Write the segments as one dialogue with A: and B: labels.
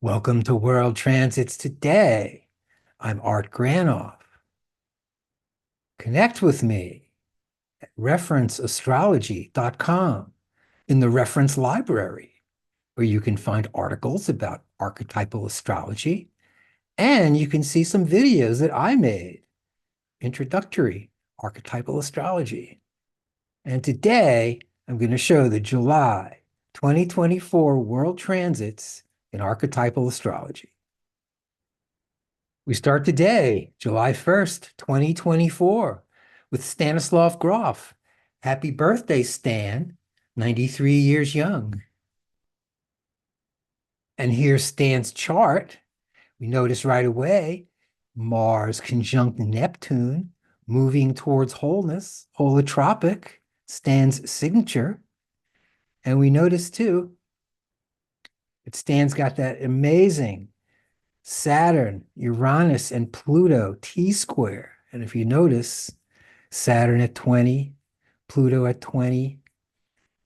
A: Welcome to World Transits Today. I'm Art Granoff. Connect with me at referenceastrology.com in the reference library, where you can find articles about archetypal astrology, and you can see some videos that I made, introductory archetypal astrology. And today, I'm going to show the July 2024 world transits in archetypal astrology. We start today, July 1st, 2024, with Stanislav Grof. Happy birthday, Stan, 93 years young. And here's Stan's chart. We notice right away Mars conjunct Neptune, moving towards wholeness, holotropic, Stan's signature. And we notice too that Stan's got that amazing Saturn, Uranus, and Pluto T-square. And if you notice, Saturn at 20, Pluto at 20,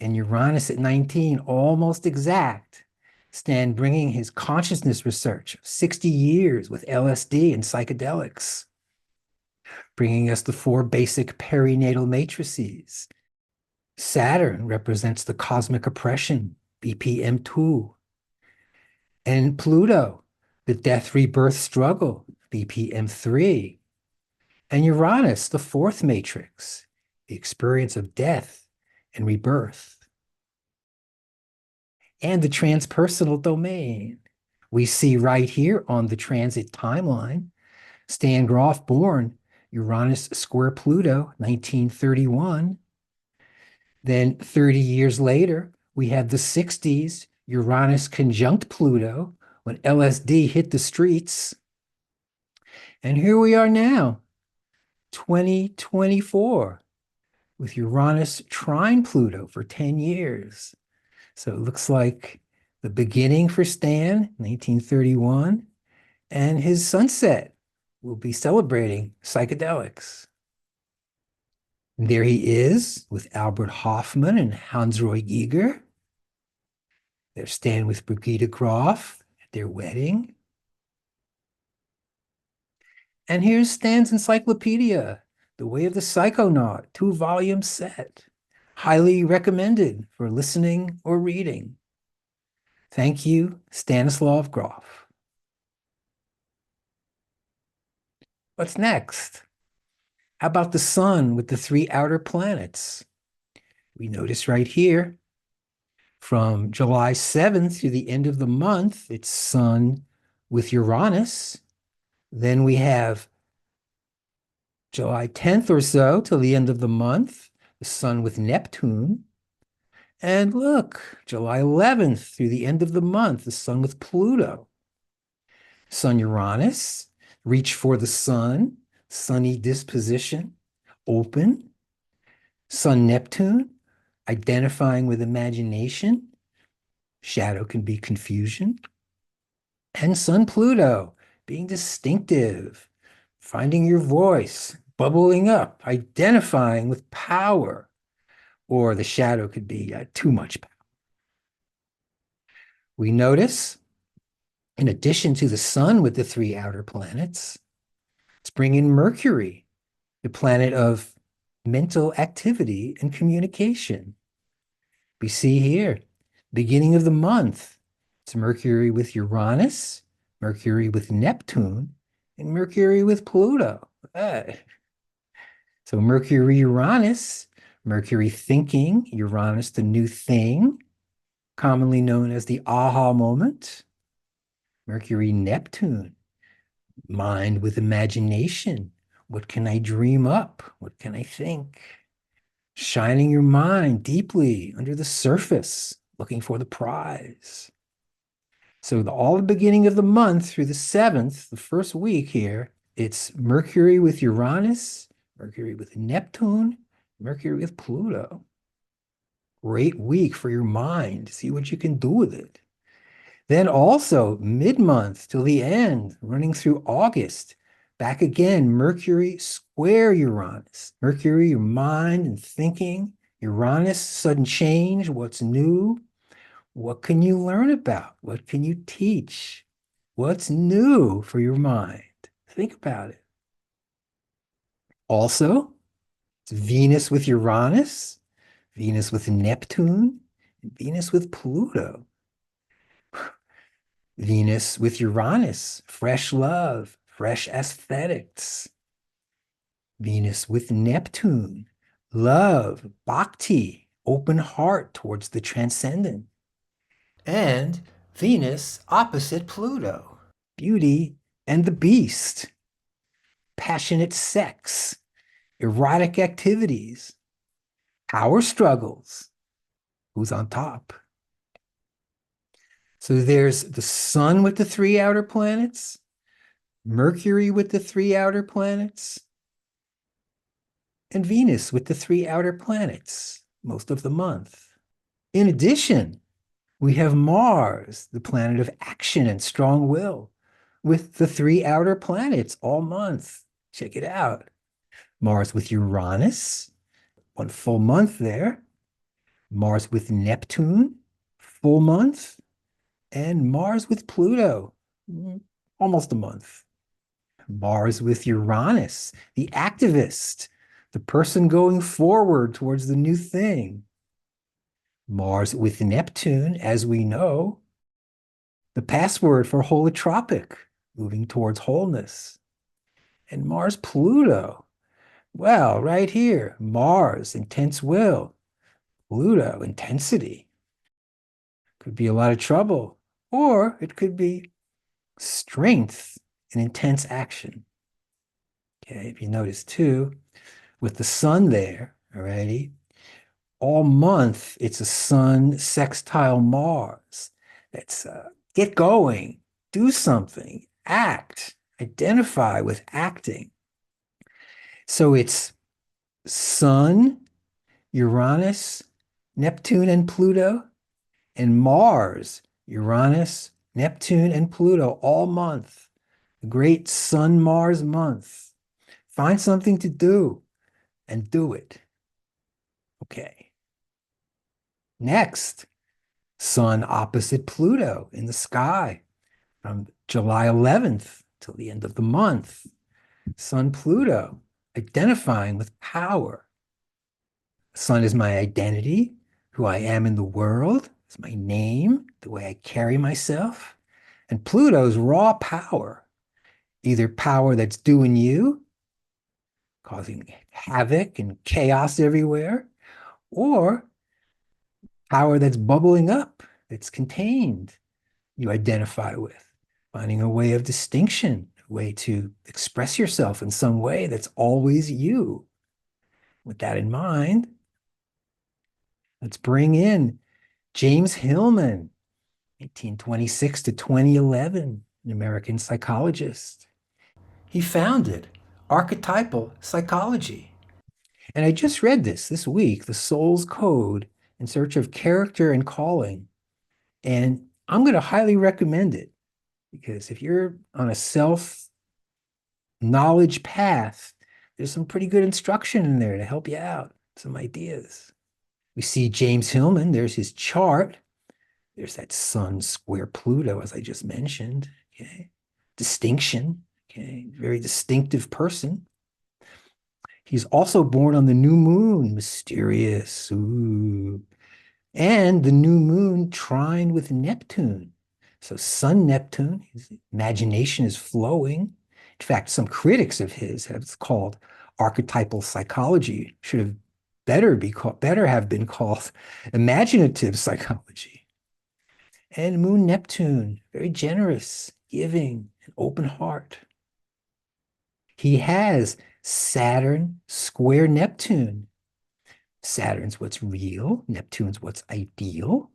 A: and Uranus at 19, almost exact. Stan bringing his consciousness research, 60 years with LSD and psychedelics, bringing us the four basic perinatal matrices. Saturn represents the cosmic oppression, BPM2, and Pluto, the death rebirth struggle, BPM3, and Uranus, the fourth matrix, the experience of death and rebirth, and the transpersonal domain. We see right here on the transit timeline, Stan Grof born Uranus square Pluto, 1931. Then 30 years later, we have the 60s, Uranus conjunct Pluto, when LSD hit the streets. And here we are now, 2024, with Uranus trine Pluto for 10 years. So it looks like the beginning for Stan, 1931, and his sunset will be celebrating psychedelics. And there he is with Albert Hoffman and Hans-Roy Giger. They're Stan with Brigitte Grof at their wedding. And here's Stan's encyclopedia, The Way of the Psychonaut, 2-volume set. Highly recommended for listening or reading. Thank you, Stanislav Grof. What's next? How about the sun with the 3 outer planets? We notice right here, from July 7th to the end of the month, it's sun with Uranus. Then we have July 10th or so till the end of the month, the sun with Neptune. And look, July 11th through the end of the month, the sun with Pluto. Sun Uranus, reach for the sun, sunny disposition, open. Sun Neptune, identifying with imagination. Shadow can be confusion. And Sun Pluto, being distinctive, finding your voice, bubbling up, identifying with power. Or the shadow could be too much power. We notice, in addition to the sun with the 3 outer planets, let's bring in Mercury, the planet of mental activity and communication. We see here, beginning of the month, it's Mercury with Uranus, Mercury with Neptune, and Mercury with Pluto. So Mercury, Uranus, Mercury thinking, Uranus the new thing, commonly known as the aha moment. Mercury, Neptune, mind with imagination. What can I dream up? What can I think? Shining your mind deeply under the surface, looking for the prize. So all the beginning of the month through the 7th, the first week here, it's Mercury with Uranus, Mercury with Neptune, Mercury with Pluto. Great week for your mind. See what you can do with it. Then also mid-month till the end, running through August, back again, Mercury square Uranus. Mercury, your mind and thinking. Uranus, sudden change, what's new? What can you learn about? What can you teach? What's new for your mind? Think about it. Also, it's Venus with Uranus, Venus with Neptune, and Venus with Pluto. Venus with Uranus, fresh love, fresh aesthetics. Venus with Neptune, love, bhakti, open heart towards the transcendent. And Venus opposite Pluto, beauty and the beast, passionate sex, erotic activities, power struggles. Who's on top? So there's the sun with the three outer planets, Mercury with the three outer planets, and Venus with the three outer planets most of the month. In addition, we have Mars, the planet of action and strong will, with the three outer planets all month. Check it out. Mars with Uranus, one full month there. Mars with Neptune, full month. And Mars with Pluto, almost a month. Mars with Uranus, the activist, the person going forward towards the new thing. Mars with Neptune, as we know, the password for holotropic, moving towards wholeness. And Mars Pluto, well, right here, Mars, intense will, Pluto, intensity. Could be a lot of trouble, or it could be strength and intense action. Okay, if you notice too, with the sun there, alrighty, all month it's a sun sextile Mars. That's get going, do something, act, identify with acting. So it's Sun, Uranus, Neptune, and Pluto, and Mars, Uranus, Neptune, and Pluto all month. The great Sun Mars month. Find something to do and do it. Okay. Next, Sun opposite Pluto in the sky from July 11th till the end of the month. Sun Pluto, identifying with power. Sun is my identity, who I am in the world. It's my name, the way I carry myself. And Pluto's raw power, either power that's doing you, causing havoc and chaos everywhere, or power that's bubbling up, that's contained, you identify with, finding a way of distinction, a way to express yourself in some way that's always you. With that in mind, let's bring in James Hillman, 1826 to 2011, an American psychologist. He founded Archetypal Psychology. And I just read this week, The Soul's Code in Search of Character and Calling. And I'm going to highly recommend it because if you're on a self-knowledge path, there's some pretty good instruction in there to help you out, some ideas. We see James Hillman, there's his chart. There's that Sun square Pluto, as I just mentioned. Okay. Distinction. Okay. Very distinctive person. He's also born on the new moon, mysterious. Ooh. And the new moon trine with Neptune. So Sun Neptune, his imagination is flowing. In fact, some critics of his have called archetypal psychology, should have better have been called imaginative psychology. And Moon Neptune, very generous, giving, an open heart. He has Saturn square Neptune. Saturn's what's real, Neptune's what's ideal.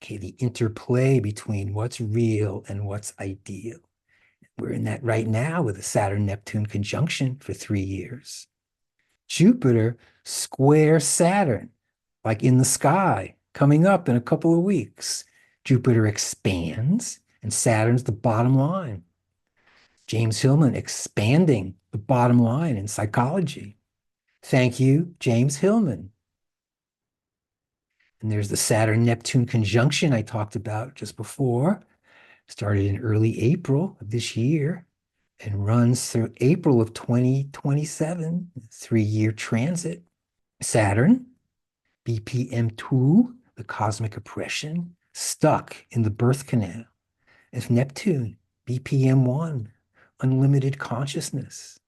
A: Okay, the interplay between what's real and what's ideal. We're in that right now with a Saturn-Neptune conjunction for 3 years. Jupiter square Saturn, like in the sky, coming up in a couple of weeks. Jupiter expands, and Saturn's the bottom line. James Hillman expanding the bottom line in psychology. Thank you, James Hillman. And there's the Saturn-Neptune conjunction I talked about just before. Started in early April of this year and runs through April of 2027, 3-year transit. Saturn, BPM2, the cosmic oppression, stuck in the birth canal. As Neptune, BPM1, unlimited consciousness.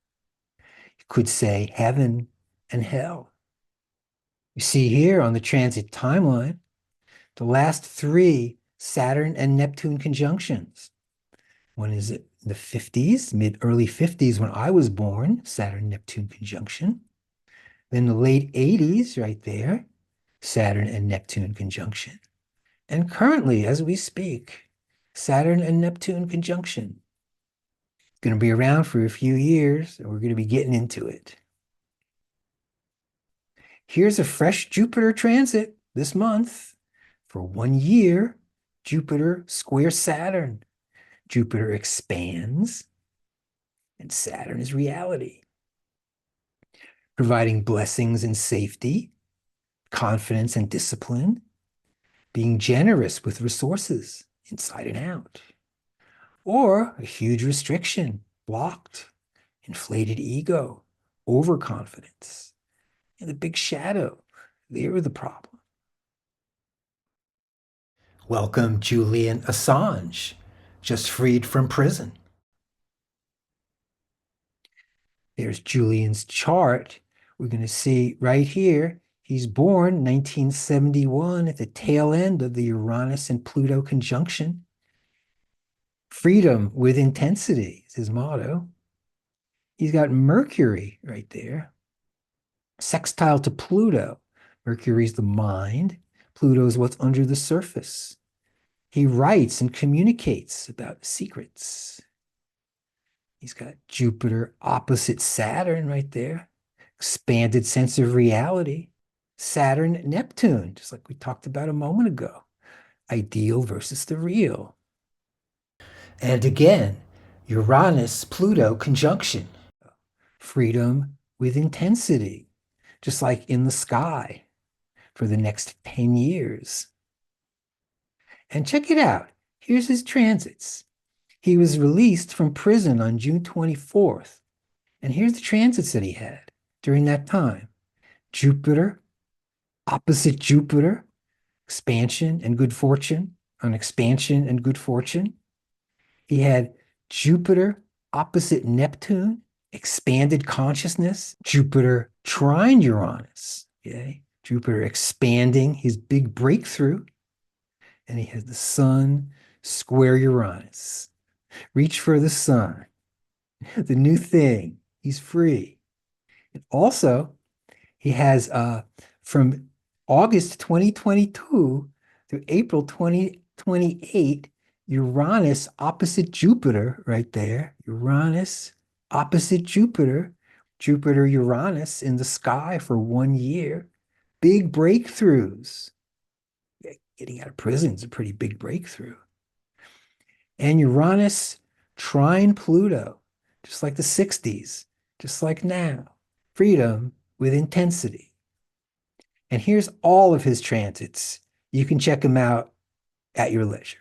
A: You could say heaven and hell. You see here on the transit timeline, the last 3 Saturn and Neptune conjunctions. One is in the 50s, early 50s when I was born, Saturn-Neptune conjunction. Then the late 80s, right there, Saturn and Neptune conjunction. And currently, as we speak, Saturn and Neptune conjunction. It's going to be around for a few years, and we're going to be getting into it. Here's a fresh Jupiter transit this month for 1 year. Jupiter square Saturn. Jupiter expands, and Saturn is reality, providing blessings and safety, confidence and discipline, being generous with resources inside and out, or a huge restriction, blocked, inflated ego, overconfidence, and the big shadow. They're the problem. Welcome, Julian Assange, just freed from prison. There's Julian's chart. We're going to see right here, he's born 1971 at the tail end of the Uranus and Pluto conjunction. Freedom with intensity is his motto. He's got Mercury right there, sextile to Pluto. Mercury's the mind. Pluto's what's under the surface. He writes and communicates about secrets. He's got Jupiter opposite Saturn right there. Expanded sense of reality. Saturn, Neptune, just like we talked about a moment ago. Ideal versus the real. And again, Uranus, Pluto conjunction. Freedom with intensity, just like in the sky for the next 10 years. And check it out. Here's his transits. He was released from prison on June 24th. And here's the transits that he had during that time. Jupiter, opposite Jupiter, expansion and good fortune, on expansion and good fortune. He had Jupiter opposite Neptune, expanded consciousness. Jupiter trine Uranus, okay? Jupiter expanding his big breakthrough. And he has the Sun square Uranus. Reach for the sun, the new thing. He's free. And also, he has from August 2022 through April 2028, Uranus opposite Jupiter right there. Uranus opposite Jupiter. Jupiter, Uranus in the sky for 1 year. Big breakthroughs. Getting out of prison is a pretty big breakthrough. And Uranus trine Pluto, just like the 60s, just like now. Freedom with intensity. And here's all of his transits. You can check them out at your leisure.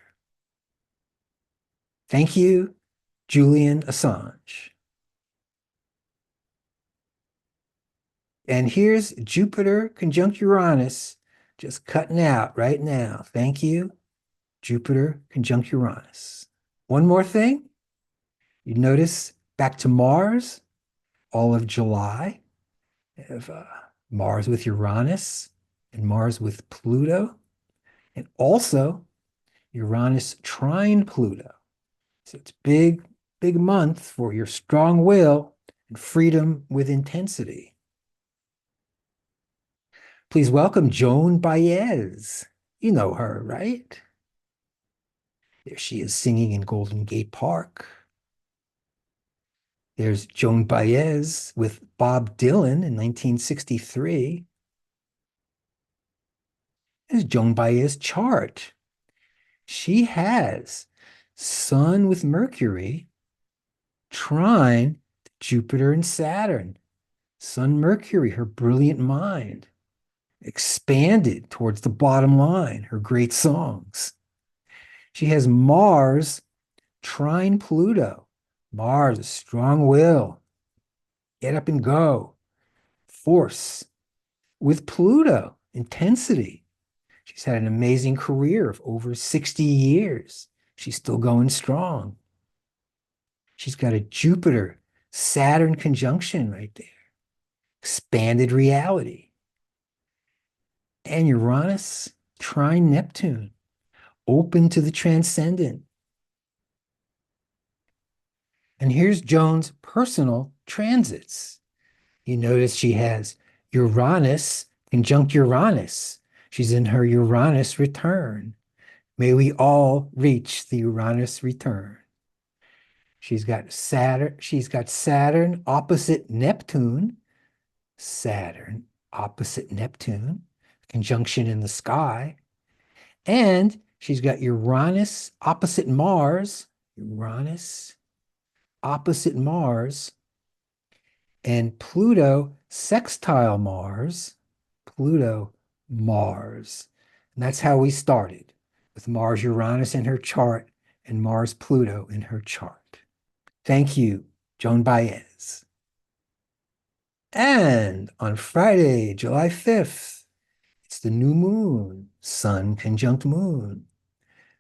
A: Thank you, Julian Assange. And here's Jupiter conjunct Uranus, just cutting out right now. Thank you, Jupiter conjunct Uranus. One more thing. You notice back to Mars, all of July, have Mars with Uranus and Mars with Pluto, and also Uranus trine Pluto. So it's big, big month for your strong will and freedom with intensity. Please welcome Joan Baez. You know her, right? There she is singing in Golden Gate Park. There's Joan Baez with Bob Dylan in 1963. There's Joan Baez chart. She has Sun with Mercury, trine Jupiter and Saturn. Sun, Mercury, her brilliant mind, expanded towards the bottom line, her great songs. She has Mars Trine Pluto. Mars, strong will. Get up and go. Force. With Pluto, intensity. She's had an amazing career of over 60 years. She's still going strong. She's got a Jupiter, Saturn conjunction right there. Expanded reality. And Uranus, trine Neptune, open to the transcendent. And here's Joan's personal transits. You notice she has Uranus conjunct Uranus. She's in her Uranus return. May we all reach the Uranus return. She's got Saturn opposite Neptune. Saturn opposite Neptune, conjunction in the sky. And she's got Uranus opposite Mars. Uranus opposite Mars. And Pluto sextile Mars. Pluto, Mars. And that's how we started, with Mars Uranus in her chart and Mars Pluto in her chart. Thank you, Joan Baez. And on Friday, July 5th, it's the new moon, Sun conjunct moon.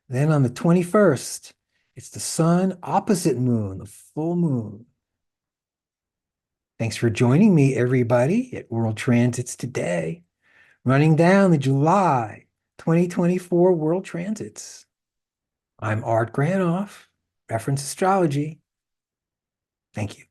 A: Then on the 21st, it's the Sun opposite moon, the full moon. Thanks for joining me, everybody, at World Transits today, running down the July 2024 World Transits. I'm Art Granoff, Reference Astrology. Thank you.